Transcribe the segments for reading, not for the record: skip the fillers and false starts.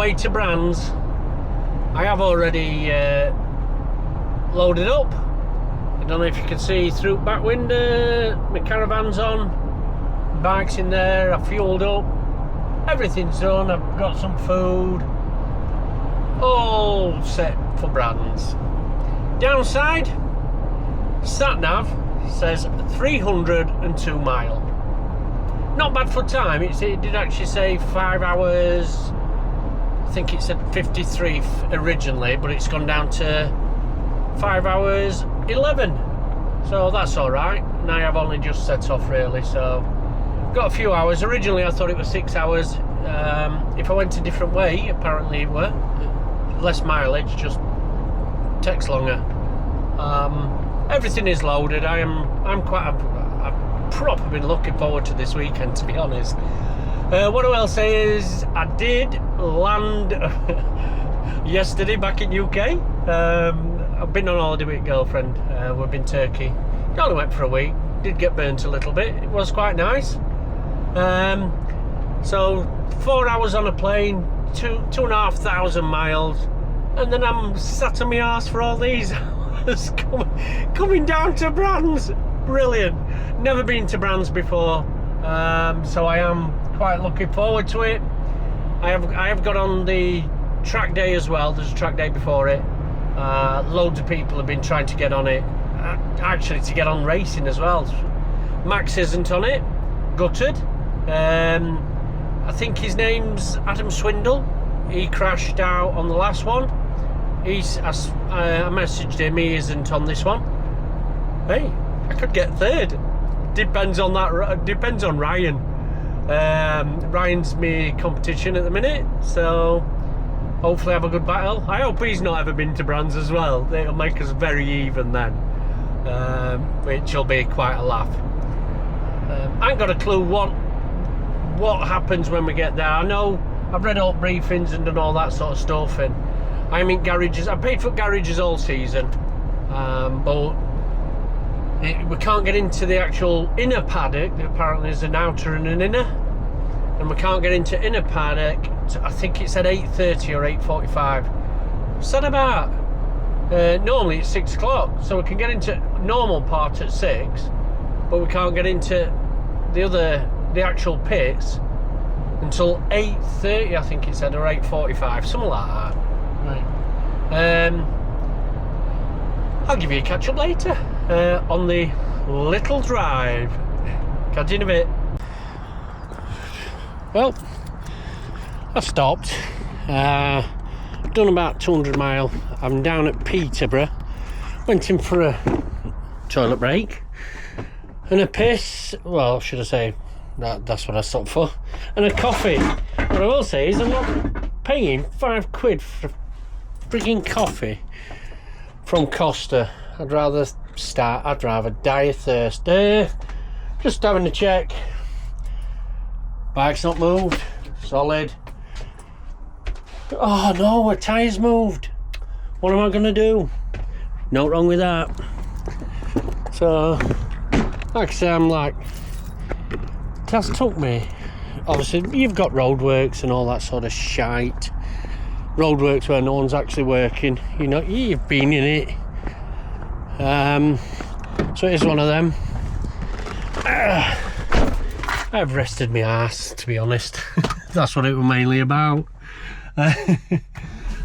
way to Brands. I have already loaded up. I don't know if you can see through back window. My caravan's on, bike's in there. I fueled up, everything's done. I've got some food, all set for Brands. Downside, sat nav says 302 mile. Not bad for time. It did actually say 5 hours. I think it said 53 originally, but it's gone down to 5 hours 11. So that's all right. And I have only just set off really, so got a few hours. Originally I thought it was 6 hours. If I went a different way, apparently it were less mileage, just takes longer. Everything is loaded. I've proper been looking forward to this weekend, to be honest. What I will say is I did land yesterday back in UK. I've been on holiday with a girlfriend. We've been Turkey. Only went for a week. Did get burnt a little bit. It was quite nice. So 4 hours on a plane, 2,500 miles, and then I'm sat on my arse for all these hours coming down to Brands. Brilliant. Never been to Brands before, so I am quite looking forward to it. I have got on the track day as well. There's a track day before it. Loads of people have been trying to get on it, actually to get on racing as well. Max isn't on it, gutted. I think his name's Adam Swindle. He crashed out on the last one. I messaged him, he isn't on this one. Hey, I could get third. Depends on Ryan. Ryan's my competition at the minute, so hopefully have a good battle. I hope he's not ever been to Brands as well. It'll make us very even then, which will be quite a laugh. I ain't got a clue what happens when we get there. I know I've read all briefings and done all that sort of stuff, and I'm in garages. I paid for garages all season, but we can't get into the actual inner paddock. Apparently there's an outer and an inner, and we can't get into inner paddock. I think it said 8:30 or 8:45. Said about normally it's 6 o'clock, so we can get into normal part at 6, but we can't get into the actual pits until 8:30, I think it said, or 8:45, something like that. Right. I'll give you a catch up later on the little drive. Catch you in a bit. Well, I stopped. I've done about 200 mile. I'm down at Peterborough. Went in for a toilet break and a piss. Well, should I say that's what I stopped for, and a coffee. What I will say is I'm not paying £5 for frigging coffee from Costa. I'd rather die of thirst. Just having a check. Bike's not moved. Solid. Oh no, my tyre's moved. What am I gonna do? No wrong with that. So, like I say, I'm like, it has took me. Obviously, you've got roadworks and all that sort of shite. Roadworks where no one's actually working. You know, you've been in it. So it is one of them. I've rested my ass, to be honest. That's what it was mainly about.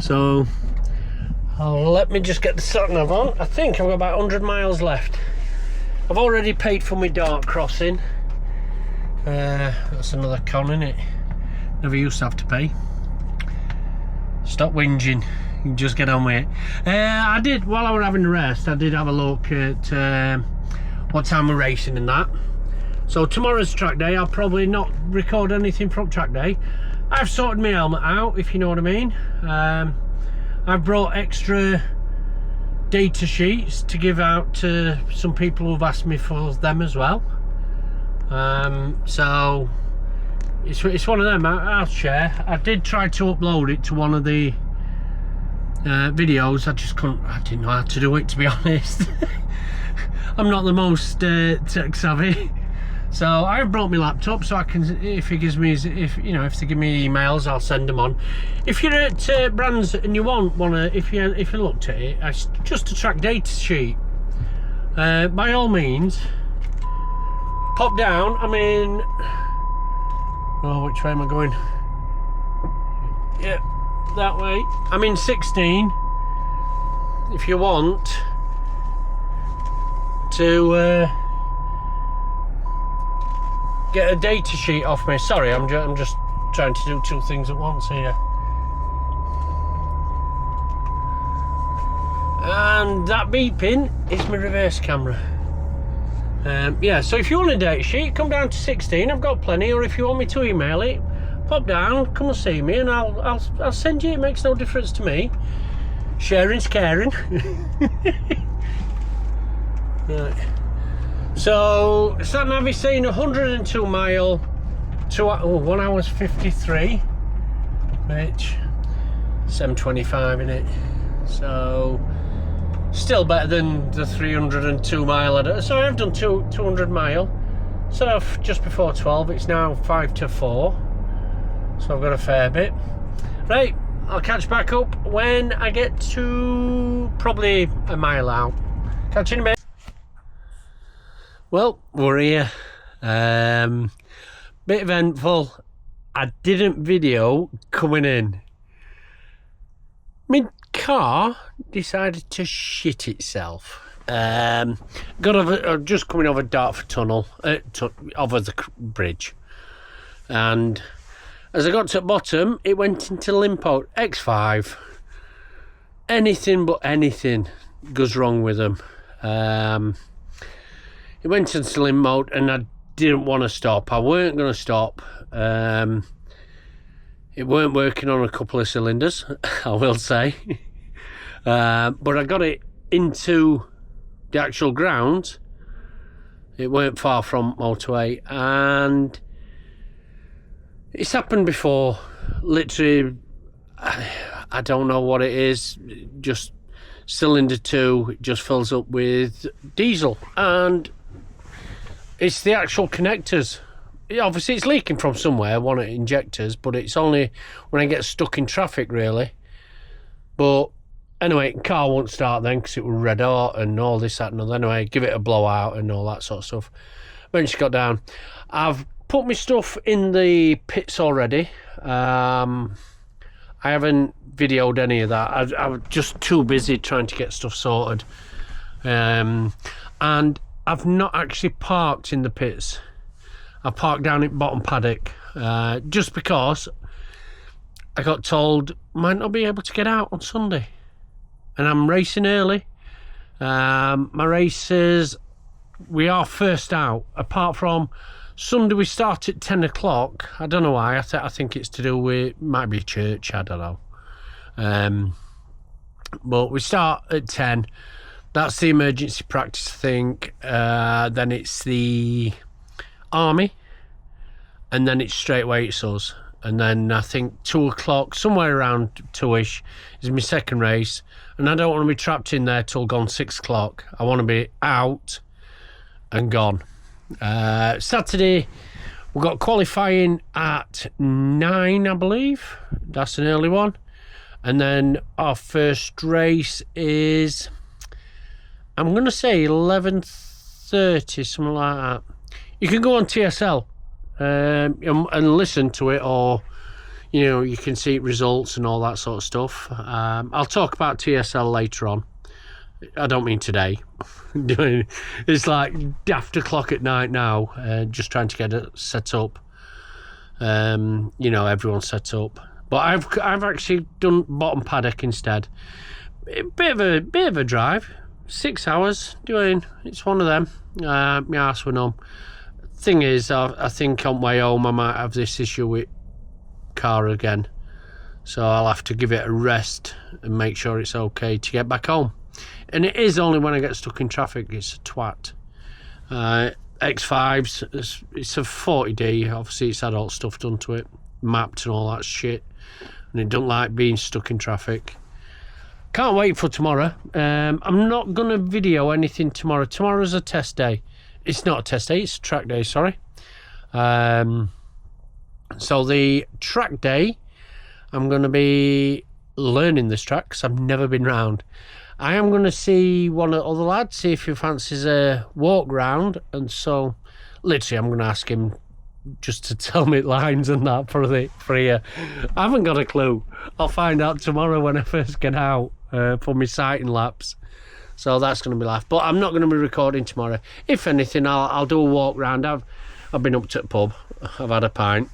So let me just get the sat nav on. I think I've got about 100 miles left. I've already paid for my dark crossing. That's another con, innit? Never used to have to pay. Stop whinging, you can just get on with it. I did, while I was having a rest, I did have a look at what time we're racing and that. So tomorrow's track day. I'll probably not record anything from track day. I've sorted my helmet out, if you know what I mean. I've brought extra data sheets to give out to some people who've asked me for them as well. So it's one of them. I'll share. I did try to upload it to one of the videos. I just couldn't. I didn't know how to do it, to be honest. I'm not the most tech savvy, So I've brought my laptop so I can, if he gives me, if they give me emails, I'll send them on. If you're at Brands and you wanna, if you looked at it, just a track data sheet. By all means, pop down. I'm in. Oh, which way am I going? Yeah, that way. I'm in 16. If you want to get a data sheet off me. Sorry, I'm just trying to do two things at once here. And that beeping is my reverse camera. Yeah, so if you want a data sheet, come down to 16. I've got plenty. Or if you want me to email it, pop down, come and see me, and I'll send you. It makes no difference to me. Sharing's caring. Right. So sat nav is saying 102 mile to 1 hour 53, which 725 in it. So still better than the 302 mile. So I've done 200 mile. So just before 12. It's now 5 to 4. So I've got a fair bit. Right, I'll catch back up when I get to probably a mile out. Catch you in a bit. Well, we're here. Bit eventful. I didn't video coming in. My car decided to shit itself. Just coming over Dartford Tunnel, over the bridge, and as I got to the bottom, it went into limp mode. X5. Anything but anything goes wrong with them. It went into limp mode, and I didn't want to stop. I weren't going to stop. It weren't working on a couple of cylinders, I will say. But I got it into the actual ground. It weren't far from motorway, and it's happened before. Literally, I don't know what it is. Just cylinder 2, it just fills up with diesel, and it's the actual connectors. Obviously, it's leaking from somewhere, one of the injectors, but it's only when I get stuck in traffic, really. But anyway, the car won't start then because it was red hot and all this, that, and other. Anyway, give it a blowout and all that sort of stuff. Eventually got down. I've put my stuff in the pits already. I haven't videoed any of that. I was just too busy trying to get stuff sorted. And I've not actually parked in the pits. I parked down at bottom paddock just because I got told might not be able to get out on Sunday, and I'm racing early. My races, we are first out. Apart from Sunday, we start at 10 o'clock. I don't know why. I think it's to do with, might be a church. I don't know. But we start at 10. That's the emergency practice, I think. Then it's the army, and then it's straight away it's us. And then I think 2 o'clock, somewhere around 2ish, is my second race. And I don't want to be trapped in there till gone 6 o'clock. I want to be out and gone. Saturday, we've got qualifying at 9, I believe. That's an early one. And then our first race is, I'm going to say 11:30, something like that. You can go on TSL and listen to it, or you can see results and all that sort of stuff. I'll talk about TSL later on. I don't mean today. It's like after o'clock at night now, just trying to get it set up. Everyone's set up, but I've actually done bottom paddock instead. Bit of a drive, 6 hours doing. It's one of them. My arse went on. Thing is, I think on my way home I might have this issue with car again, so I'll have to give it a rest and make sure it's okay to get back home. And it is only when I get stuck in traffic. It's a twat. X5s, it's a 40D. Obviously it's had all stuff done to it, mapped and all that shit, and it don't like being stuck in traffic. Can't wait for tomorrow. I'm not gonna video anything tomorrow. Tomorrow's a test day. it's not a test day, it's a track day, sorry. So the track day, I'm going to be learning this track because I've never been round. I am going to see one of the other lads, see if he fancies a walk round, and so literally I'm going to ask him just to tell me lines and that for here. I haven't got a clue. I'll find out tomorrow when I first get out for my sighting laps. So that's going to be laugh. But I'm not going to be recording tomorrow. If anything, I'll do a walk round. I've been up to the pub. I've had a pint.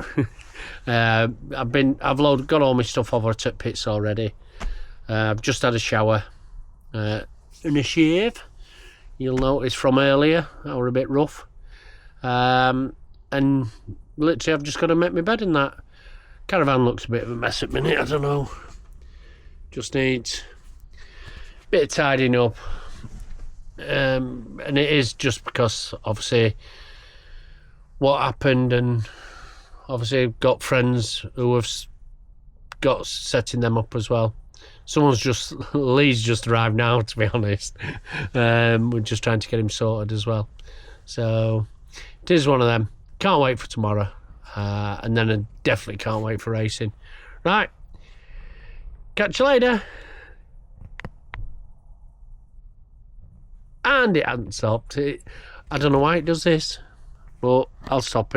I've got all my stuff over to pits already. I've just had a shower and a shave. You'll notice from earlier I were a bit rough. And literally I've just got to make my bed in that. Caravan looks a bit of a mess at the minute. I don't know. Just needs a bit of tidying up. And it is just because obviously what happened, and obviously I've got friends who have got setting them up as well. Lee's just arrived now, to be honest. We're just trying to get him sorted as well. So it is one of them. Can't wait for tomorrow. And then I definitely can't wait for racing. Right. Catch you later. And it hasn't stopped. I don't know why it does this, but I'll stop it.